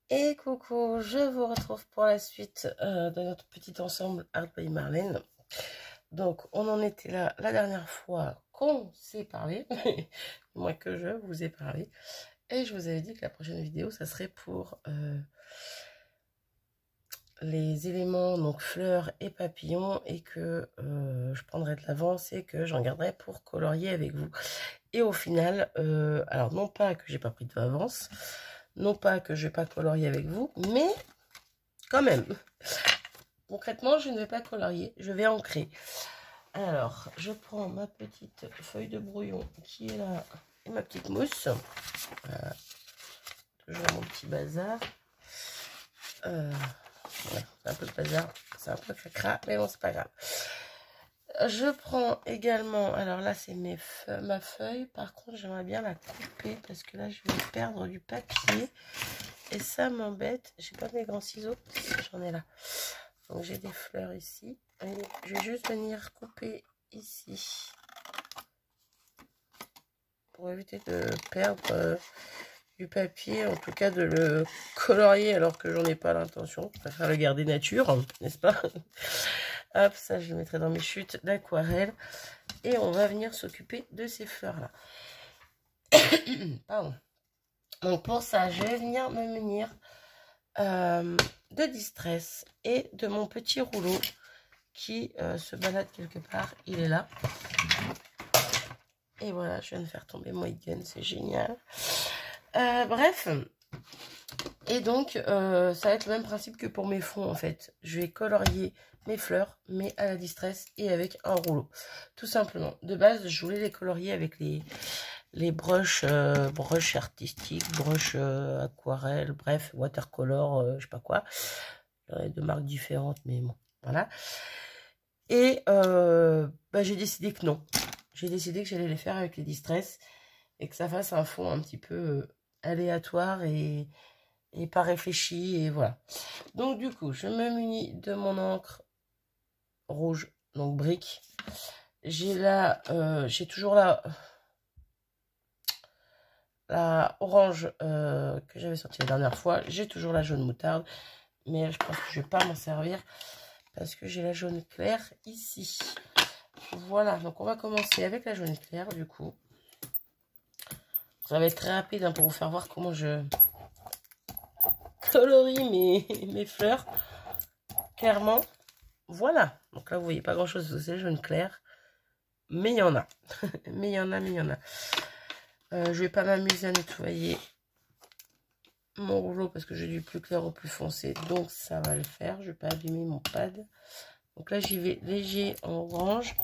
Et coucou, je vous retrouve pour la suite de notre petit ensemble Art by Marlène. Donc, on en était là la dernière fois qu'on s'est parlé, moi que je vous ai parlé. Et je vous avais dit que la prochaine vidéo, ça serait pour les éléments, donc fleurs et papillons, et que je prendrai de l'avance et que j'en garderai pour colorier avec vous. Et au final, alors non pas que j'ai pas pris de l'avance, non pas que je vais pas colorier avec vous, mais quand même. Concrètement, je ne vais pas colorier, je vais ancrer. Alors, je prends ma petite feuille de brouillon qui est là et ma petite mousse. Voilà. Toujours mon petit bazar. Ouais, c'est un peu le bazar, c'est un peu cracra, mais bon, c'est pas grave. Je prends également, alors là c'est ma feuille, par contre j'aimerais bien la couper parce que là je vais perdre du papier et ça m'embête. J'ai pas mes grands ciseaux, j'en ai là. Donc j'ai des fleurs ici et je vais juste venir couper ici pour éviter de perdre du papier, en tout cas de le colorier alors que j'en ai pas l'intention. Je préfère le garder nature, n'est-ce pas? Hop, ça je le mettrai dans mes chutes d'aquarelle. Et on va venir s'occuper de ces fleurs-là. Pardon. Donc pour ça, je vais venir me munir de distress et de mon petit rouleau qui se balade quelque part. Il est là. Et voilà, je viens de faire tomber mon gun, c'est génial. Bref. Et donc, ça va être le même principe que pour mes fonds en fait. Je vais colorier mes fleurs, mais à la distress et avec un rouleau. Tout simplement. De base, je voulais les colorier avec les brushes artistiques, brushes aquarelles, bref, watercolor, je sais pas quoi. J'en ai de marques différentes, mais bon, voilà. Et j'ai décidé que non. J'ai décidé que j'allais les faire avec les distress et que ça fasse un fond un petit peu aléatoire et pas réfléchi, et voilà. Donc du coup, je me munis de mon encre rouge, donc brique. J'ai là, j'ai toujours la orange que j'avais sortie la dernière fois. J'ai toujours la jaune moutarde, mais je pense que je vais pas m'en servir parce que j'ai la jaune claire ici. Voilà, donc on va commencer avec la jaune claire du coup. Ça va être très rapide hein, pour vous faire voir comment je colorie mes fleurs. Clairement, voilà. Donc là, vous voyez pas grand chose, c'est jaune clair. Mais il y en a. mais il y en a. Je vais pas m'amuser à nettoyer mon rouleau parce que j'ai du plus clair au plus foncé. Donc ça va le faire. Je vais pas abîmer mon pad. Donc là, j'y vais léger en orange.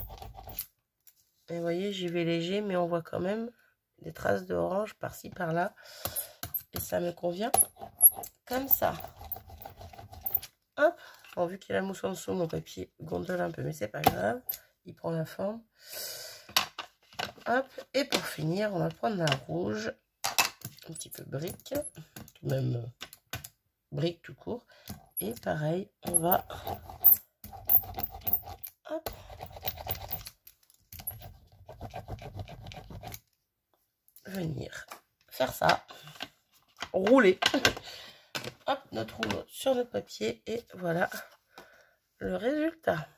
Et vous voyez, j'y vais léger, mais on voit quand même des traces d'orange par-ci, par-là. Et ça me convient comme ça. Hop. Bon, vu qu'il y a la mousse en dessous, mon papier gondole un peu, mais c'est pas grave. Il prend la forme. Hop. Et pour finir, on va prendre la rouge. Un petit peu brique. Même brique tout court. Et pareil, on va... Hop. Venir faire ça. Rouler. Hop, notre rouleau sur notre papier. Et voilà le résultat.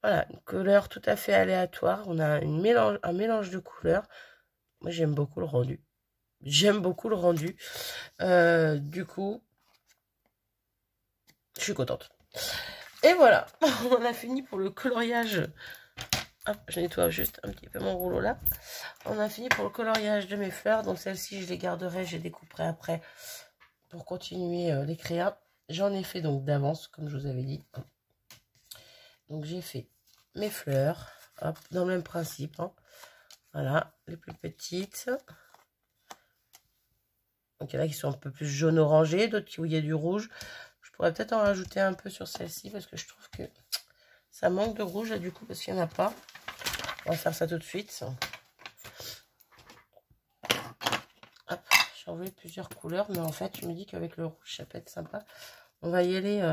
Voilà, une couleur tout à fait aléatoire. On a un mélange de couleurs. Moi, j'aime beaucoup le rendu. Du coup, je suis contente. Et voilà, on a fini pour le coloriage. Hop, je nettoie juste un petit peu mon rouleau là. On a fini pour le coloriage de mes fleurs. Donc celles-ci, je les garderai, je les découperai après pour continuer les créas. J'en ai fait donc d'avance, comme je vous avais dit. Donc j'ai fait mes fleurs, hop, dans le même principe. Hein. Voilà, les plus petites. Donc il y en a qui sont un peu plus jaune-orangé, d'autres où il y a du rouge. Je pourrais peut-être en rajouter un peu sur celle-ci parce que je trouve que ça manque de rouge là du coup parce qu'il n'y en a pas. On va faire ça tout de suite. Hop, j'ai enlevé plusieurs couleurs, mais en fait je me dis qu'avec le rouge ça peut être sympa. On va y aller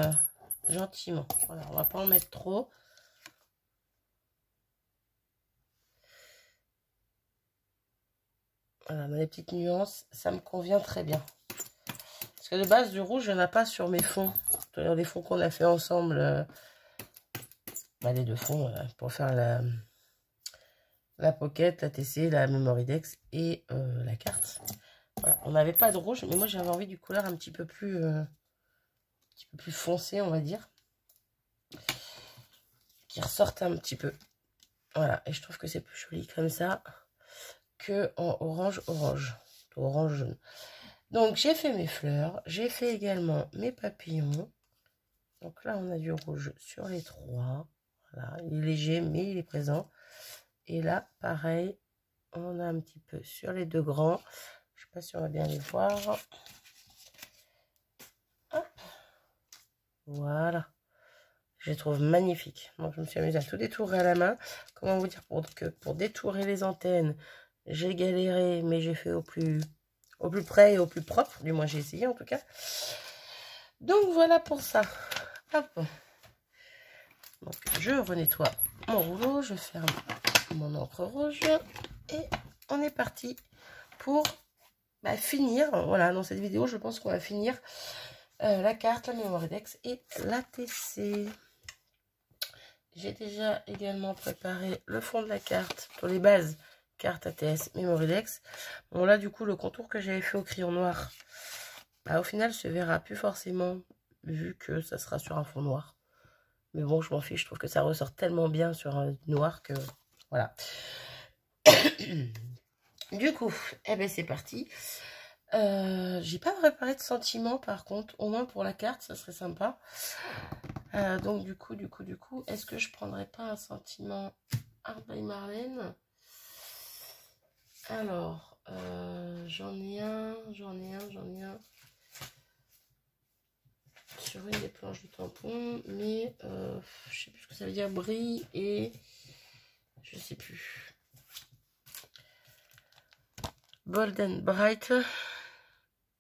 gentiment. Voilà, on va pas en mettre trop. Voilà, les petites nuances, ça me convient très bien. Parce que de base, du rouge, il n'y en a pas sur mes fonds. Les fonds qu'on a fait ensemble, les deux fonds, pour faire la pocket, la TC, la Memory Dex et la carte. Voilà. On n'avait pas de rouge, mais moi j'avais envie du couleur un petit peu plus foncé, on va dire. Qui ressorte un petit peu. Voilà, et je trouve que c'est plus joli comme ça que en orange jaune. Donc j'ai fait mes fleurs, j'ai fait également mes papillons. Donc là on a du rouge sur les trois. Voilà, il est léger mais il est présent. Et là pareil, on a un petit peu sur les deux grands. Je sais pas si on va bien les voir. Hop. Voilà. Je les trouve magnifiques. Donc je me suis amusée à tout détourer à la main. Comment vous dire, pour détourer les antennes, j'ai galéré, mais j'ai fait au plus près et au plus propre. Du moins j'ai essayé en tout cas. Donc voilà pour ça. Hop. Donc je renettoie mon rouleau, je ferme mon encre rouge et on est parti pour finir. Voilà, dans cette vidéo, je pense qu'on va finir la carte, la Memory Dex et la TC. J'ai déjà également préparé le fond de la carte pour les bases carte ATS Memory Dex. Bon là du coup le contour que j'avais fait au crayon noir, au final se verra plus forcément vu que ça sera sur un fond noir. Mais bon, je m'en fiche, je trouve que ça ressort tellement bien sur un noir que voilà. Du coup, c'est parti. J'ai pas préparé de sentiments par contre, au moins pour la carte, ça serait sympa. Donc du coup, est-ce que je prendrais pas un sentiment Art by Marlène? Alors, j'en ai un. Sur une des planches de tampon, mais je sais plus ce que ça veut dire, brille et je sais plus. Bold and Bright,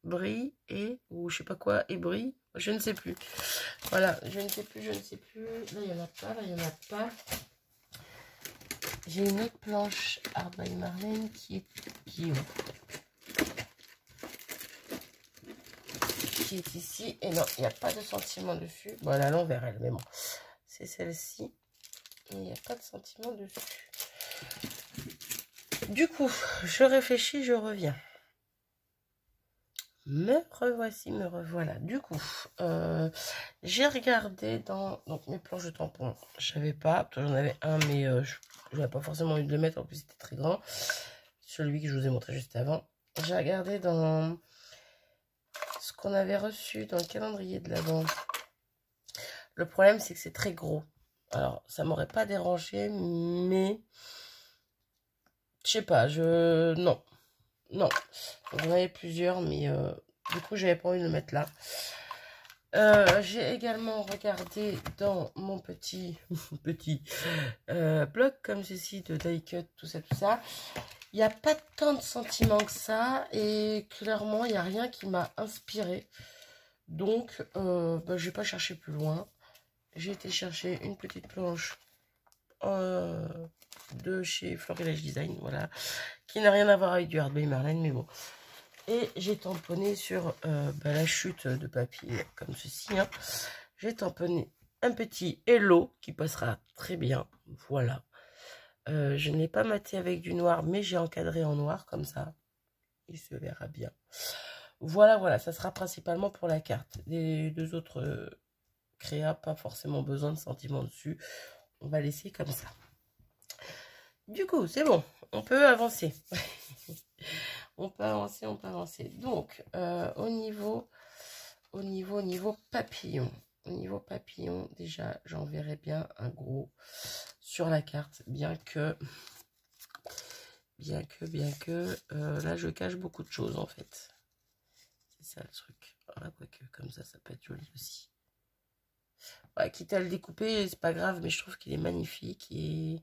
brille et, ou je sais pas quoi, et brille, je ne sais plus. Voilà, je ne sais plus. Là, il n'y en a pas, J'ai une autre planche Art by Marlène qui est ici. Et non, il n'y a pas de sentiment dessus. Bon, elle est à l'envers, elle, mais bon. C'est celle-ci. Il n'y a pas de sentiment dessus. Du coup, je réfléchis, je reviens. Me revoilà. Du coup, j'ai regardé dans mes planches de tampons. Je savais pas, j'en avais un, mais je n'avais pas forcément envie de le mettre. En plus, c'était très grand. Celui que je vous ai montré juste avant. J'ai regardé dans ce qu'on avait reçu dans le calendrier de l'Avent. Le problème, c'est que c'est très gros. Alors, ça m'aurait pas dérangé, mais je sais pas, non. J'en avais plusieurs, mais du coup, j'avais pas envie de le mettre là. J'ai également regardé dans mon petit bloc comme ceci de die cut, tout ça. Il n'y a pas tant de sentiments que ça et clairement, il n'y a rien qui m'a inspiré. Donc, je vais pas chercher plus loin. J'ai été chercher une petite planche de chez Florilège Design, voilà, qui n'a rien à voir avec du Art by Marlène, mais bon. Et j'ai tamponné sur la chute de papier comme ceci. Hein. J'ai tamponné un petit Hello qui passera très bien, voilà. Je ne l'ai pas maté avec du noir, mais j'ai encadré en noir comme ça. Il se verra bien. Voilà, ça sera principalement pour la carte. Les deux autres créas, pas forcément besoin de sentiments dessus. On va laisser comme ça. Du coup, c'est bon, on peut avancer. on peut avancer. Donc, au niveau papillon. Au niveau papillon, déjà, j'enverrai bien un gros sur la carte, bien que là, je cache beaucoup de choses, en fait. C'est ça, le truc. Voilà, quoique, comme ça peut être joli aussi. Ouais, quitte à le découper, c'est pas grave, mais je trouve qu'il est magnifique et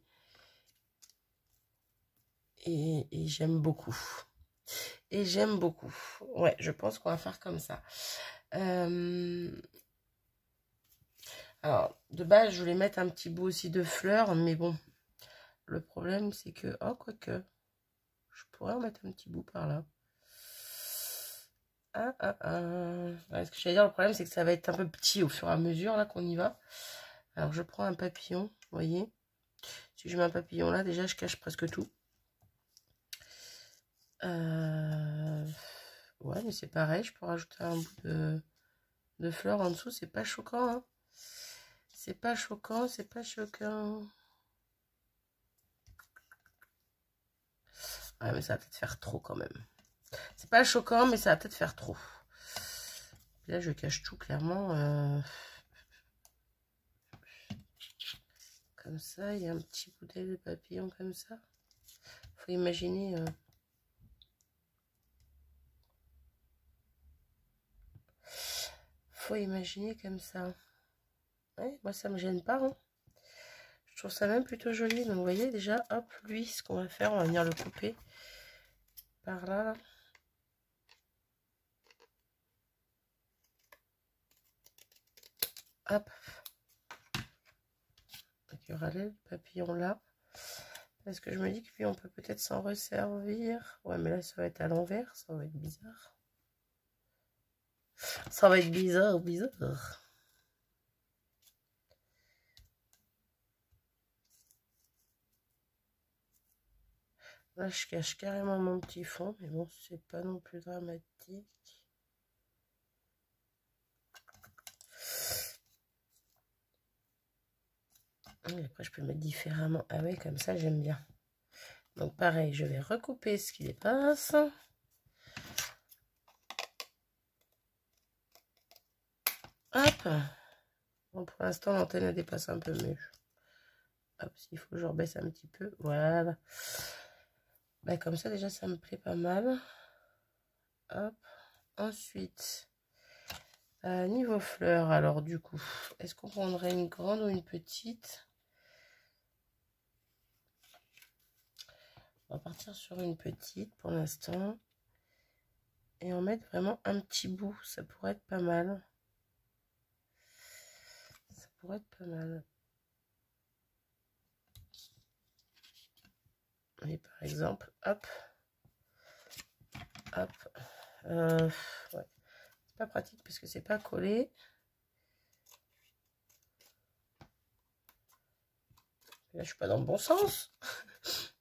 j'aime beaucoup. Ouais, je pense qu'on va faire comme ça. Alors, de base, je voulais mettre un petit bout aussi de fleurs, mais bon, le problème, c'est que, quoique, je pourrais en mettre un petit bout par là. Ouais, ce que j'allais dire, le problème, c'est que ça va être un peu petit au fur et à mesure, là, qu'on y va. Alors, je prends un papillon, vous voyez. Si je mets un papillon là, déjà, je cache presque tout. Ouais, mais c'est pareil, je peux rajouter un bout de fleurs en dessous, c'est pas choquant, hein. C'est pas choquant, c'est pas choquant. Ouais, mais ça va peut-être faire trop quand même. C'est pas choquant, mais ça va peut-être faire trop. Là, je cache tout clairement. Comme ça, il y a un petit bouteille de papillon comme ça. Faut imaginer. Faut imaginer comme ça. Ouais, moi, ça me gêne pas, hein. Je trouve ça même plutôt joli. Donc, vous voyez, déjà, hop, lui, ce qu'on va faire, on va venir le couper par là. Hop. Donc, il y aura le papillon là. Parce que je me dis que lui, on peut peut-être s'en resservir. Ouais, mais là, ça va être à l'envers. Ça va être bizarre. Ça va être bizarre. Là, je cache carrément mon petit fond. Mais bon, c'est pas non plus dramatique. Et après, je peux le mettre différemment. Ah ouais, comme ça, j'aime bien. Donc, pareil, je vais recouper ce qui dépasse. Hop. Bon, pour l'instant, l'antenne, elle dépasse un peu mieux. Hop, s'il faut que je rebaisse un petit peu. Voilà. Bah, comme ça, déjà, ça me plaît pas mal. Hop. Ensuite, niveau fleurs, alors du coup, est-ce qu'on prendrait une grande ou une petite? On va partir sur une petite pour l'instant. Et en mettre vraiment un petit bout. Ça pourrait être pas mal. Ça pourrait être pas mal. Et par exemple, hop. Hop. Ouais. C'est pas pratique parce que c'est pas collé. Là, je suis pas dans le bon sens.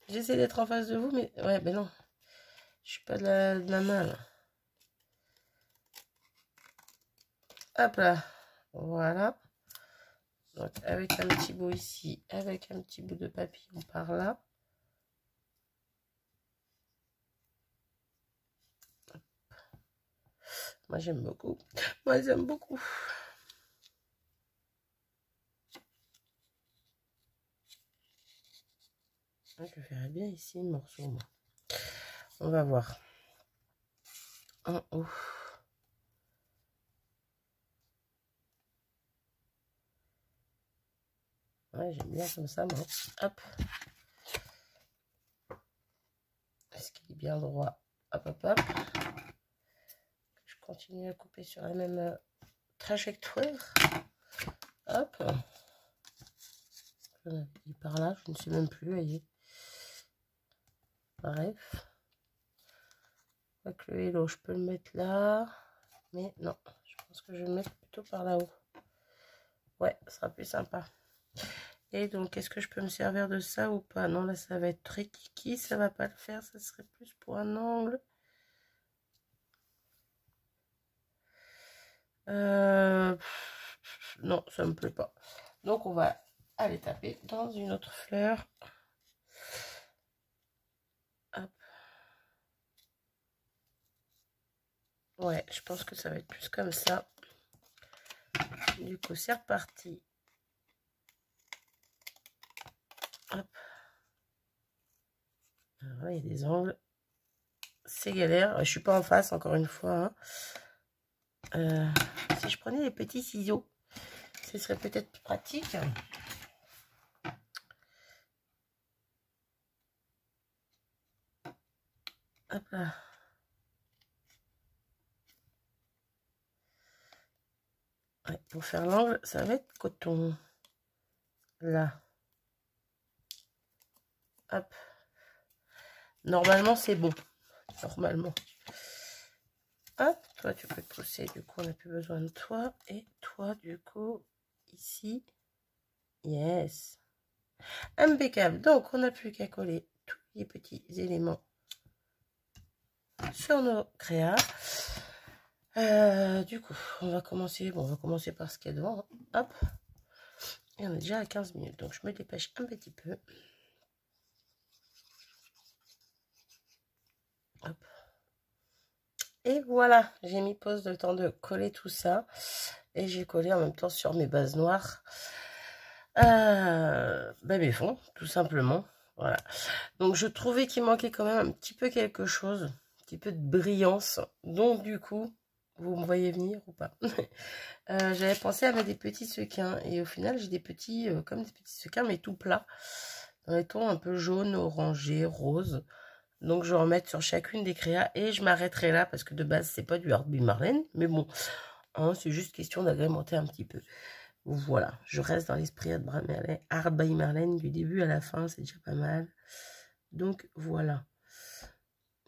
J'essaie d'être en face de vous, mais ouais, ben non. Je suis pas de la main là. Hop là. Voilà. Donc avec un petit bout ici, avec un petit bout de papillon par là. Moi j'aime beaucoup. Moi j'aime beaucoup. Je verrai bien ici le morceau. Moi. On va voir. En haut. Ouais, j'aime bien comme ça, moi. Hop. Est-ce qu'il est bien droit? Hop, hop, hop. Je continue à couper sur la même trajectoire. Hop. Je l'avais dit par là, je ne sais même plus, voyez. Bref. Avec le hello, je peux le mettre là. Mais non, je pense que je vais le mettre plutôt par là-haut. Ouais, ça sera plus sympa. Et donc, est-ce que je peux me servir de ça ou pas? Non, là, ça va être très kiki. Ça va pas le faire. Ça serait plus pour un angle. Non, ça me plaît pas. Donc, on va aller taper dans une autre fleur. Hop. Ouais, je pense que ça va être plus comme ça. Du coup, c'est reparti. Hop. Alors là, il y a des angles. C'est galère. Je suis pas en face, encore une fois. Hein. Si je prenais les petits ciseaux, ce serait peut-être plus pratique. Hop là. Ouais, pour faire l'angle, ça va être coton. Là. Hop. Normalement, c'est bon. Normalement. Hop. toi, tu peux te pousser. Du coup, on n'a plus besoin de toi. Et toi, du coup, ici. Yes. Impeccable. Donc, on n'a plus qu'à coller tous les petits éléments sur nos créas. Du coup, on va commencer. Bon, on va commencer par ce qu'il y a devant. Hein. Hop. Et on est déjà à 15 minutes. Donc, je me dépêche un petit peu. Hop. Et voilà, j'ai mis pause le temps de coller tout ça. Et j'ai collé en même temps sur mes bases noires. Mes fonds, tout simplement. Voilà. Donc, je trouvais qu'il manquait quand même un petit peu quelque chose. Un petit peu de brillance. Donc, du coup, vous me voyez venir ou pas? J'avais pensé à mettre des petits sequins. Et au final, j'ai des petits, comme des petits sequins, mais tout plats. Dans les tons un peu jaune, orangé, rose. Donc, je vais en mettre sur chacune des créas. Et je m'arrêterai là parce que de base, c'est pas du Art by Marlène. Mais bon, hein, c'est juste question d'agrémenter un petit peu. Voilà, je reste dans l'esprit Art by Marlène du début à la fin, c'est déjà pas mal. Donc voilà.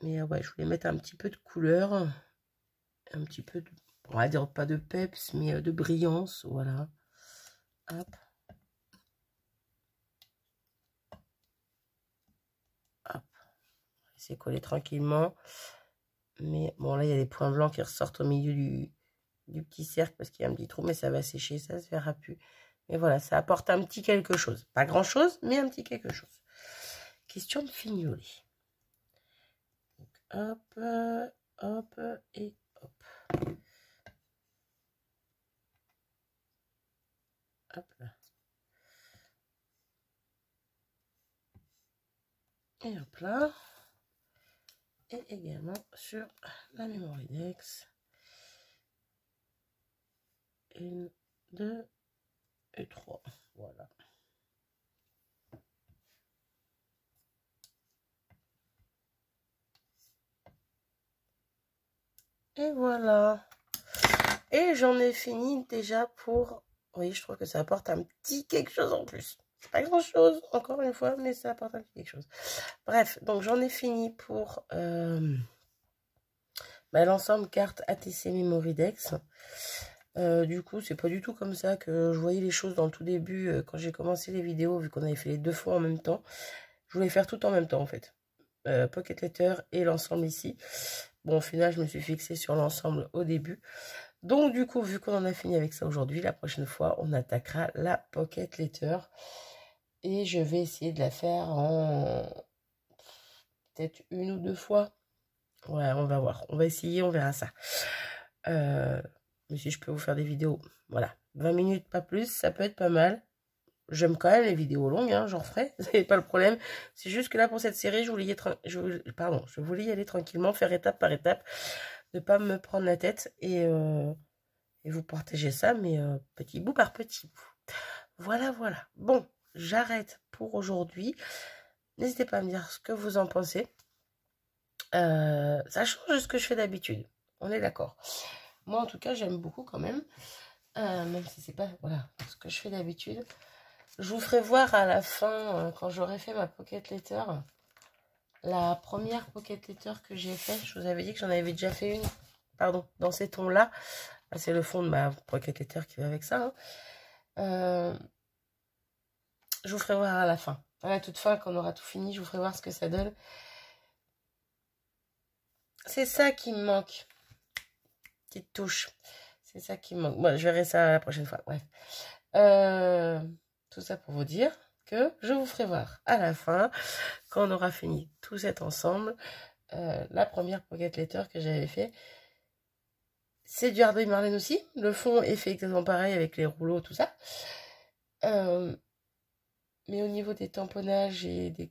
Mais ouais, je voulais mettre un petit peu de couleur, un petit peu de, on va dire pas de peps, mais de brillance, voilà. Hop. Hop. C'est collé tranquillement. Mais bon, là, il y a des points blancs qui ressortent au milieu du petit cercle parce qu'il y a un petit trou, mais ça va sécher, ça se verra plus. Mais voilà, ça apporte un petit quelque chose. Pas grand chose, mais un petit quelque chose. Question de fignoler. Donc, hop, hop et hop. Hop là. Et hop là. Et également sur la Mémoridex. 1, 2 et 3. Voilà. Et voilà. Et j'en ai fini déjà pour... Oui, je trouve que ça apporte un petit quelque chose en plus. C'est pas grand chose, encore une fois, mais ça apporte un petit quelque chose. Bref, donc j'en ai fini pour l'ensemble carte ATC Mémoridex. Du coup, c'est pas du tout comme ça que je voyais les choses dans le tout début, quand j'ai commencé les vidéos, vu qu'on avait fait les deux fois en même temps. Je voulais faire tout en même temps, en fait. Pocket Letter et l'ensemble ici. Bon, au final, je me suis fixée sur l'ensemble au début. Donc, du coup, vu qu'on en a fini avec ça aujourd'hui, la prochaine fois, on attaquera la Pocket Letter. Et je vais essayer de la faire en peut-être 1 ou 2 fois. Ouais, on va voir. On va essayer, on verra ça. Mais si je peux vous faire des vidéos, voilà, 20 minutes, pas plus, ça peut être pas mal. J'aime quand même les vidéos longues, hein, j'en ferai, c'est pas le problème. C'est juste que là, pour cette série, je voulais y aller tranquillement, faire étape par étape, ne pas me prendre la tête et vous partager ça, mais petit bout par petit bout. Voilà, voilà. Bon, j'arrête pour aujourd'hui. N'hésitez pas à me dire ce que vous en pensez. Ça change de ce que je fais d'habitude, on est d'accord. Moi, en tout cas, j'aime beaucoup quand même. Même si c'est pas voilà, ce que je fais d'habitude. Je vous ferai voir à la fin, quand j'aurai fait ma Pocket Letter, la première Pocket Letter que j'ai faite. Je vous avais dit que j'en avais déjà fait une, pardon, dans ces tons-là. C'est le fond de ma Pocket Letter qui va avec ça. Hein. Je vous ferai voir à la fin. À la toute fin, quand on aura tout fini, je vous ferai voir ce que ça donne. C'est ça qui me manque. Petite touche. C'est ça qui me manque. Bon, je verrai ça la prochaine fois. Bref. Tout ça pour vous dire que je vous ferai voir à la fin, quand on aura fini tout cet ensemble, la première Pocket Letter que j'avais fait. C'est du Art by Marlène aussi. Le fond est fait exactement pareil avec les rouleaux, tout ça. Mais au niveau des tamponnages et de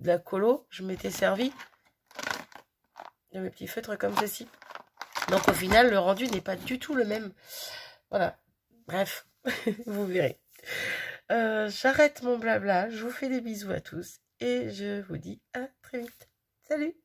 la colo, je m'étais servi de mes petits feutres comme ceci. Donc au final, le rendu n'est pas du tout le même. Voilà. Bref, vous verrez. J'arrête mon blabla. Je vous fais des bisous à tous. Et je vous dis à très vite. Salut!